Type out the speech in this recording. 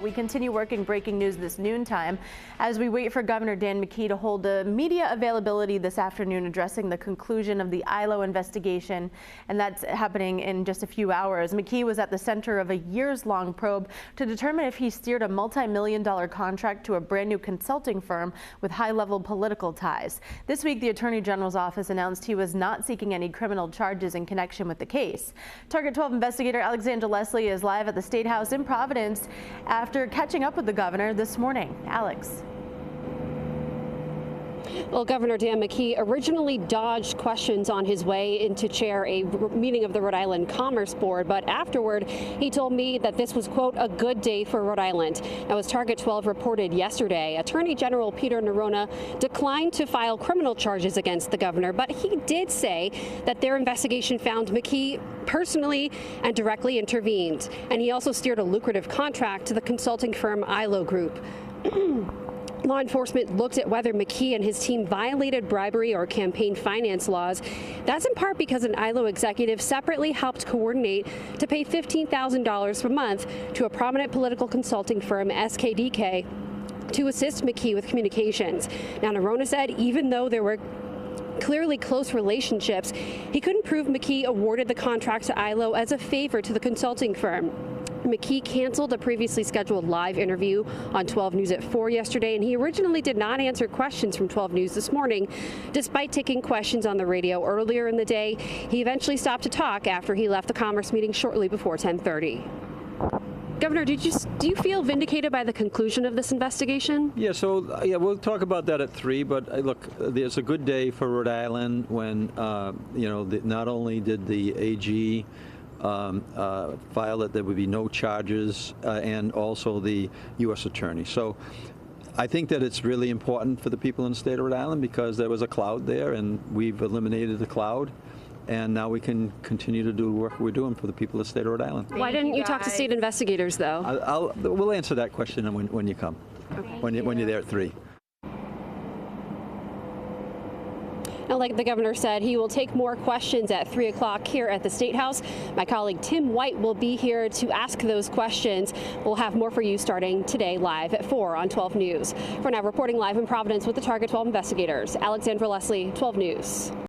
We continue working breaking news this noontime as we wait for Governor Dan McKee to hold a media availability this afternoon addressing the conclusion of the ILO investigation, and that's happening in just a few hours. McKee was at the center of a years-long probe to determine if he steered a multi-million-dollar contract to a brand new consulting firm with high-level political ties. This week, the Attorney General's office announced he was not seeking any criminal charges in connection with the case. Target 12 investigator Alexandra Leslie is live at the State House in Providence after catching up with the governor this morning. Alex. Well, Governor Dan McKee originally dodged questions on his way in to chair a meeting of the Rhode Island Commerce Board, but afterward he told me that this was, quote, a good day for Rhode Island. Now, as Target 12 reported yesterday, Attorney General Peter Nerona declined to file criminal charges against the governor, but he did say that their investigation found McKee personally and directly intervened, and he also steered a lucrative contract to the consulting firm ILO Group. Law enforcement looked at whether McKee and his team violated bribery or campaign finance laws. That's in part because an ILO executive separately helped coordinate to pay $15,000 per month to a prominent political consulting firm, SKDK, to assist McKee with communications. Now, Nerona said even though there were clearly close relationships, he couldn't prove McKee awarded the contract to ILO as a favor to the consulting firm. McKee canceled a previously scheduled live interview on 12 News at 4 yesterday, and he originally did not answer questions from 12 News this morning. Despite taking questions on the radio earlier in the day, he eventually stopped to talk after he left the Commerce meeting shortly before 10:30. Governor, do you feel vindicated by the conclusion of this investigation? Yeah, we'll talk about that at 3, but look, there's a good day for Rhode Island when, not only did the AG file that there would be no charges and also the U.S. Attorney. So I think that it's really important for the people in the state of Rhode Island because there was a cloud there and we've eliminated the cloud. And now we can continue to do the work we're doing for the people of the state of Rhode Island. Why didn't you talk to state investigators, though? We'll answer that question when you come, okay. when you're there at 3. Now, like the governor said, he will take more questions at 3 o'clock here at the State House. My colleague Tim White will be here to ask those questions. We'll have more for you starting today live at 4 on 12 News. For now, reporting live in Providence with the Target 12 investigators, Alexandra Leslie, 12 News.